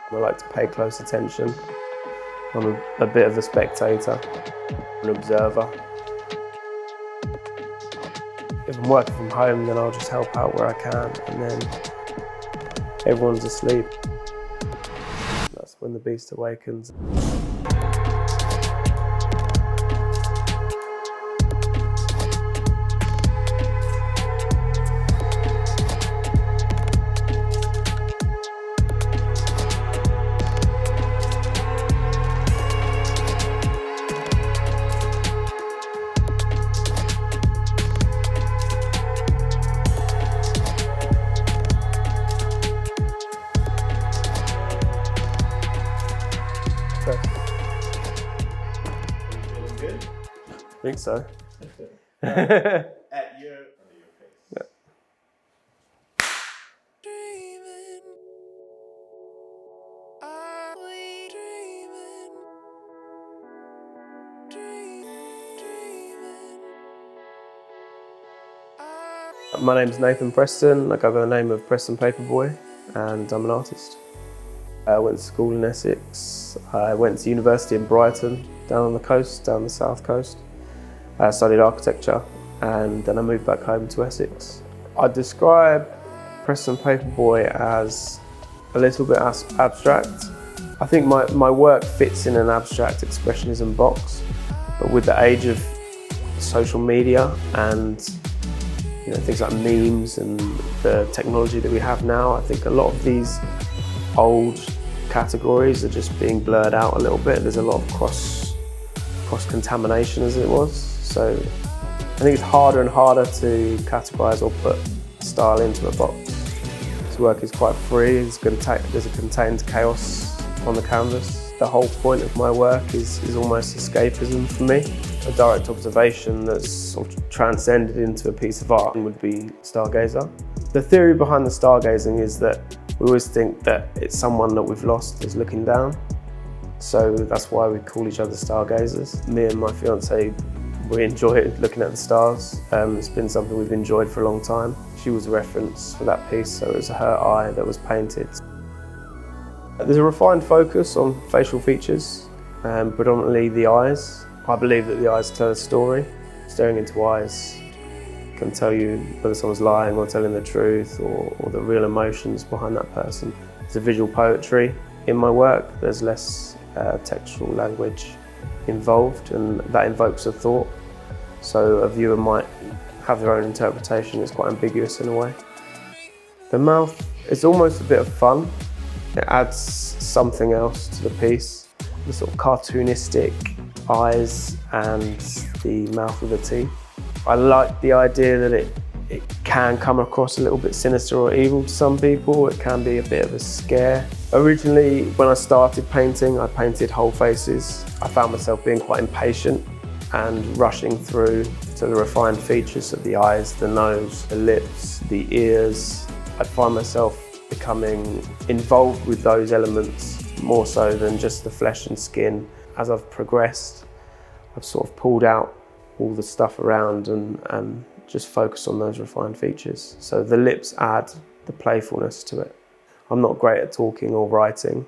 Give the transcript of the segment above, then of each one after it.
I like to pay close attention. I'm a bit of a spectator, an observer. If I'm working from home, then I'll just help out where I can, and then everyone's asleep. That's when the beast awakens. Good? I think so. At your under your face. Yeah. Dreaming, are we dreaming? Dreaming. My name's Nathan Preston. I go by the name of Preston Paperboy, and I'm an artist. I went to school in Essex. I went to university in Brighton, down on the coast, down the south coast. I studied architecture, and then I moved back home to Essex. I describe Preston Paperboy as a little bit abstract. I think my work fits in an abstract expressionism box, but with the age of social media and things like memes and the technology that we have now, I think a lot of these old categories are just being blurred out a little bit. There's a lot of cross-contamination as it was. So I think it's harder and harder to categorise or put style into a box. This work is quite free. There's a contained chaos on the canvas. The whole point of my work is almost escapism for me. A direct observation that's sort of transcended into a piece of art would be stargazer. The theory behind the stargazing is that we always think that it's someone that we've lost is looking down. So that's why we call each other stargazers. Me and my fiancée, we enjoy looking at the stars. It's been something we've enjoyed for a long time. She was a reference for that piece, so it was her eye that was painted. There's a refined focus on facial features, predominantly the eyes. I believe that the eyes tell a story. Staring into eyes can tell you whether someone's lying or telling the truth, or the real emotions behind that person. There's a visual poetry in my work. There's less textual language involved, and that invokes a thought. So a viewer might have their own interpretation. It's quite ambiguous in a way. The mouth is almost a bit of fun. It adds something else to the piece. The sort of cartoonistic eyes and the mouth with the teeth. I like the idea that it can come across a little bit sinister or evil to some people. It can be a bit of a scare. Originally, when I started painting, I painted whole faces. I found myself being quite impatient and rushing through to the refined features of the eyes, the nose, the lips, the ears. I find myself becoming involved with those elements more so than just the flesh and skin. As I've progressed, I've sort of pulled out all the stuff around and just focus on those refined features. So the lips add the playfulness to it. I'm not great at talking or writing,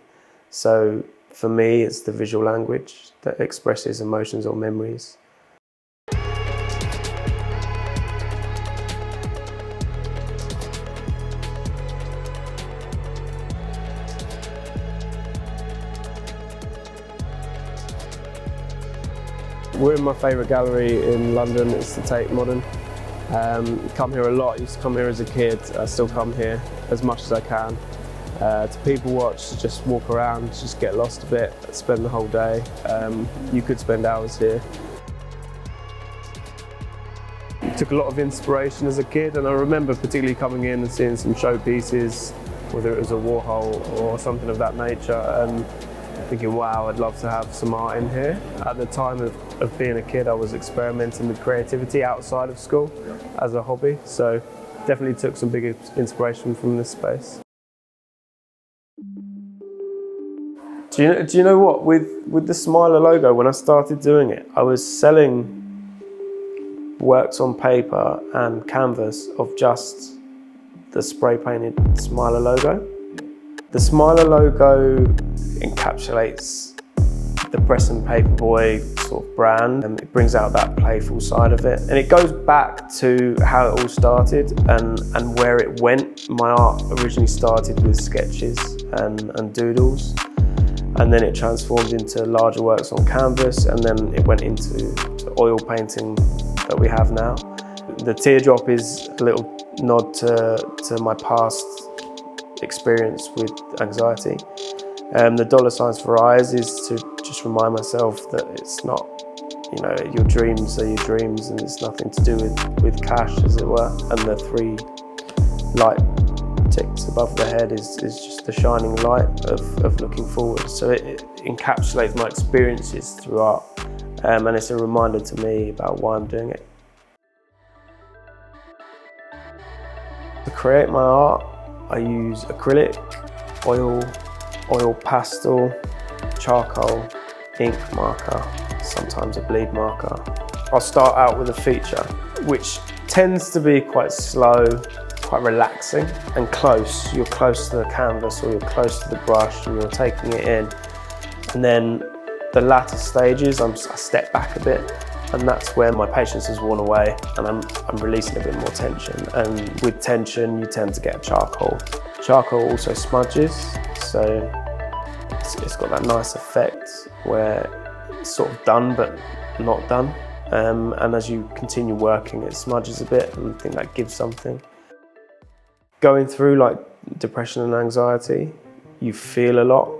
so for me it's the visual language that expresses emotions or memories. We're in my favourite gallery in London. It's the Tate Modern. Come here a lot. Used to come here as a kid. I still come here as much as I can. To people watch, just walk around, just get lost a bit, spend the whole day. You could spend hours here. Took a lot of inspiration as a kid, and I remember particularly coming in and seeing some showpieces, whether it was a Warhol or something of that nature, and thinking, wow, I'd love to have some art in here. At the time of being a kid, I was experimenting with creativity outside of school as a hobby, so definitely took some big inspiration from this space. Do you know what? With the Smiler logo, when I started doing it, I was selling works on paper and canvas of just the spray painted Smiler logo. The Smiler logo encapsulates the Preston Paperboy sort of brand, and it brings out that playful side of it. And it goes back to how it all started and where it went. My art originally started with sketches and doodles, and then it transformed into larger works on canvas, and then it went into the oil painting that we have now. The teardrop is a little nod to my past experience with anxiety. The dollar signs for eyes is to just remind myself that it's not, you know, your dreams are your dreams, and it's nothing to do with cash, as it were. And the 3 light ticks above the head is just the shining light of looking forward. So it encapsulates my experiences through art, and it's a reminder to me about why I'm doing it. To create my art, I use acrylic, oil pastel, charcoal, ink marker, sometimes a bleed marker. I'll start out with a feature, which tends to be quite slow, quite relaxing and close. You're close to the canvas, or you're close to the brush, and you're taking it in. And then the latter stages, I step back a bit, and that's where my patience has worn away, and I'm releasing a bit more tension. And with tension, you tend to get charcoal. Charcoal also smudges, so it's got that nice effect where it's sort of done but not done. And as you continue working, it smudges a bit, and I think that gives something. Going through like depression and anxiety, you feel a lot,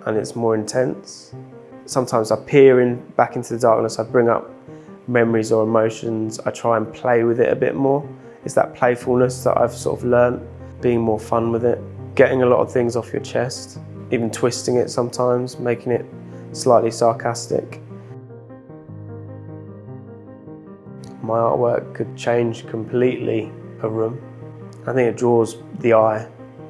and it's more intense. Sometimes I peer back into the darkness, I bring up memories or emotions, I try and play with it a bit more. It's that playfulness that I've sort of learnt, being more fun with it, getting a lot of things off your chest, even twisting it sometimes, making it slightly sarcastic. My artwork could change completely a room. I think it draws the eye.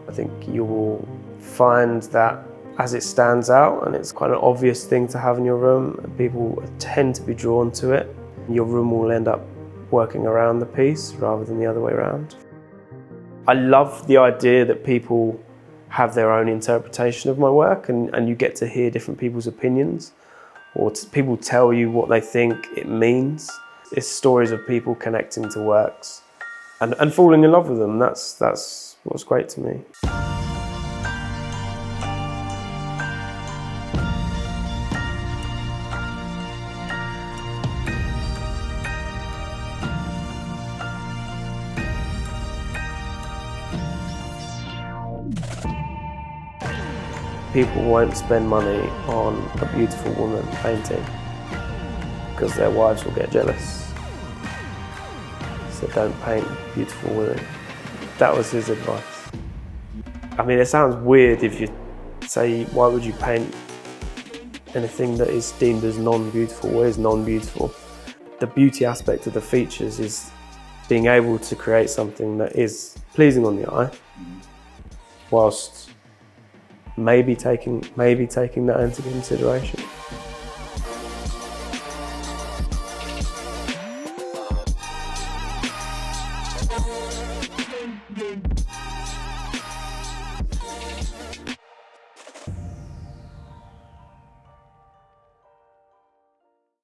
I think you will find that as it stands out, and it's quite an obvious thing to have in your room, people tend to be drawn to it. Your room will end up working around the piece rather than the other way around. I love the idea that people have their own interpretation of my work, and you get to hear different people's opinions, or people tell you what they think it means. It's stories of people connecting to works and falling in love with them. That's what's great to me. People won't spend money on a beautiful woman painting because their wives will get jealous. So don't paint beautiful women. That was his advice. I mean, it sounds weird if you say, why would you paint anything that is deemed as non-beautiful? What is non-beautiful? The beauty aspect of the features is being able to create something that is pleasing on the eye, whilst maybe taking that into consideration.